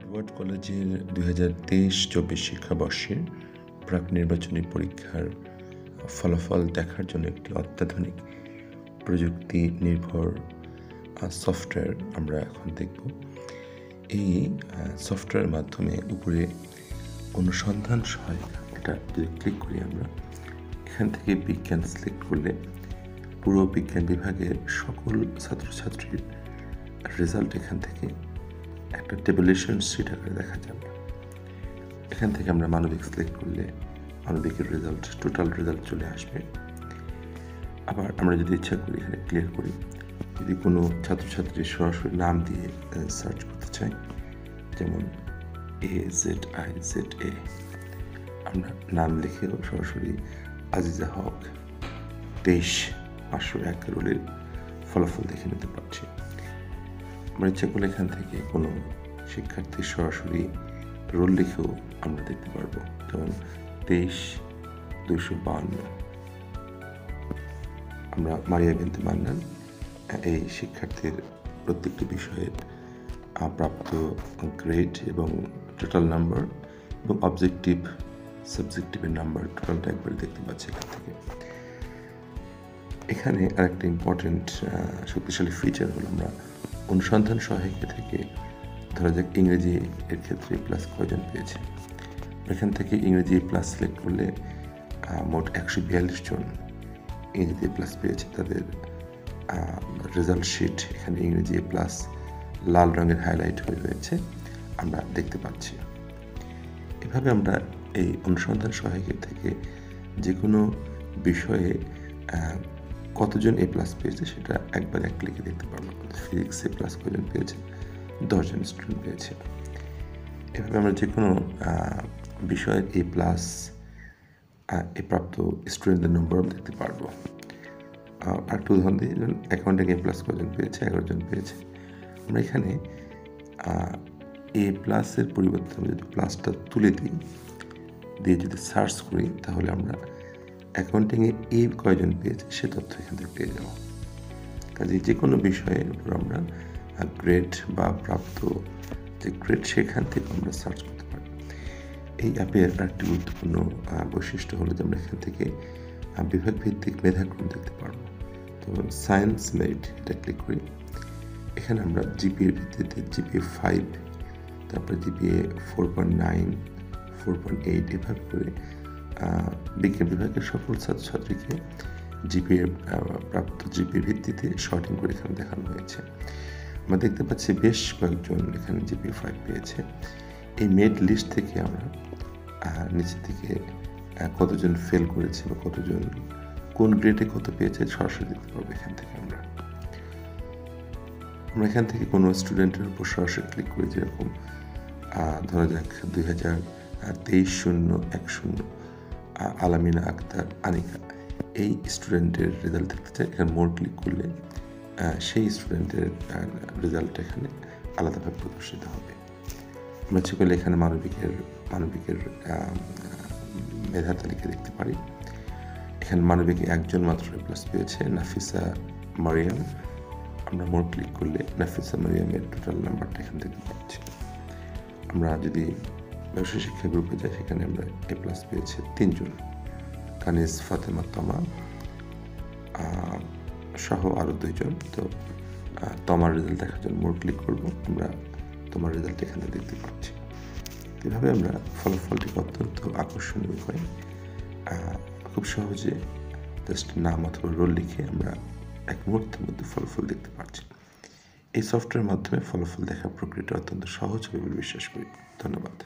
Harvard কলেজের 2023-24 শিক্ষাবর্ষের প্রাক নির্বাচনী পরীক্ষার ফলাফল দেখার জন্য একটি অত্যাধুনিক প্রযুক্তি নির্ভর সফটওয়্যার আমরা এখন দেখব। এই সফটওয়্যারের মাধ্যমে উপরে অনুসন্ধান সহায়িকা এটা যদি ক্লিক করি আমরা এখান থেকে বিজ্ঞান সিলেক্ট করলে পুরো বিজ্ঞান বিভাগের সকল ছাত্রছাত্রীর রেজাল্ট এখান থেকে একটা টেবুলেশন শিট আকারে দেখা যাবে। এখান থেকে আমরা মানবিক সিলেক্ট করলে মানবিকের রেজাল্ট টোটাল রেজাল্ট চলে আসবে। আবার আমরা যদি ইচ্ছা করি এখানে ক্লিয়ার করি, যদি কোনো ছাত্রছাত্রীর সরাসরি নাম দিয়ে সার্চ করতে চাই, যেমন AZIZA, আমরা নাম লিখেও সরাসরি আজিজা হক 23-501 রোলের ফলাফল দেখে নিতে পারছি। আমরা ইচ্ছা করলে এখান থেকে কোনো শিক্ষার্থীর সরাসরি রোল লিখেও আমরা দেখতে পারবো, যেমন 23-252। আমরা মারিয়া বিনতে মান্নান এই শিক্ষার্থীর প্রত্যেকটি বিষয়ের প্রাপ্ত গ্রেড এবং টোটাল নাম্বার এবং অবজেক্টিভ সাবজেক্টিভের নাম্বার টোটালটা একবারে দেখতে পাচ্ছি এখান থেকে। এখানে আরেকটা ইম্পর্টেন্ট শক্তিশালী ফিচার হলো আমরা অনুসন্ধান সহায়িকা থেকে ধরা যাক ইংরেজি এর ক্ষেত্রে প্লাস কয়জন পেয়েছে, এখান থেকে ইংরেজি প্লাস সিলেক্ট করলে মোট 142 জন ইংরেজি প্লাস পেয়েছে। তাদের রেজাল্ট শিট এখানে ইংরেজি প্লাস লাল রঙের হাইলাইট হয়ে রয়েছে আমরা দেখতে পাচ্ছি। এভাবে আমরা এই অনুসন্ধান সহায়িকা থেকে যে কোনো বিষয়ে কতজন A+ পেয়েছে সেটা একবার এক ক্লিকে দেখতে পারবো। ফিজিক্সে প্লাস কয়জন পেয়েছে, 10 জন স্টুডেন্ট পেয়েছে। এভাবে আমরা যে কোনো বিষয়ের A+ প্রাপ্ত স্টুডেন্টদের নম্বর দেখতে পারবো। আর একটু উদাহরণ দিই, অ্যাকাউন্টিং A+ কয়জন পেয়েছে, 11 জন পেয়েছে। আমরা এখানে A+ এর পরিবর্তে আমরা যদি প্লাসটা তুলে দিই, দিয়ে যদি সার্চ করি, তাহলে আমরা অ্যাকাউন্টিংয়ে A কয়জন পেয়েছে সে তথ্য এখান থেকে পেয়ে যাব। কাজে যে কোনো বিষয়ের উপর আমরা গ্রেড বা প্রাপ্ত যে গ্রেড সেখান থেকে আমরা সার্চ করতে পারি। এই অ্যাপের একটি গুরুত্বপূর্ণ বৈশিষ্ট্য হলো যে আমরা এখান থেকে বিভাগ ভিত্তিক মেধাক্রম দেখতে পারবো। তো সায়েন্স মেরিট এটা ক্লিক করি, এখানে আমরা জিপিএর ভিত্তিতে GPA 5, তারপরে GPA 4.9, 4.8 এভাবে করে বিজ্ঞান বিভাগের সকল ছাত্রছাত্রীকে প্রাপ্ত জিপিএর ভিত্তিতে শর্টিং করে এখানে দেখানো হয়েছে। আমরা দেখতে পাচ্ছি বেশ কয়েকজন এখানে GPA 5 পেয়েছে। এই মেড লিস্ট থেকে আমরা নিচে থেকে কতজন ফেল করেছে বা কতজন কোন গ্রেডে কত পেয়েছে সরাসরি দেখতে পাবো। এখান থেকে আমরা এখান থেকে কোনো স্টুডেন্টের উপর সরাসরি ক্লিক করি, যেরকম ধরা যাক 2023-010 আলামিনা আক্তার আনিকা, এই স্টুডেন্টের রেজাল্ট দেখতে চাই। এখানে মোর ক্লিক করলে সেই স্টুডেন্টের রেজাল্ট এখানে আলাদাভাবে প্রদর্শিত হবে। আমরা ইচ্ছে করলে এখানে মানবিকের মেধা তালিকা দেখতে পারি। এখানে মানবিকে 1 জন মাত্র A+ পেয়েছে, নাফিসা মারিয়াম। আমরা মোর ক্লিক করলে নাফিসা মারিয়ামের টোটাল নাম্বারটা এখান থেকে পাচ্ছি। আমরা যদি ব্যবসায় শিক্ষা গ্রুপে যাই, সেখানে আমরা A+ পেয়েছে 3 জন, কানিজ ফাতেমা তমা সহ আরও 2 জন। তো তমার রেজাল্ট দেখার জন্য মোর ক্লিক করবো, আমরা তোমার রেজাল্ট এখানে দেখতে পাচ্ছি। এভাবে আমরা ফলাফলটিকে অত্যন্ত আকর্ষণীয় হয় খুব সহজে জাস্ট নাম অথবা রোল লিখে আমরা এক মুহূর্তের মধ্যে ফলাফল দেখতে পাচ্ছি। এই সফটওয়্যারের মাধ্যমে ফলাফল দেখার প্রক্রিয়াটা অত্যন্ত সহজ হবে বলে বিশ্বাস করি। ধন্যবাদ।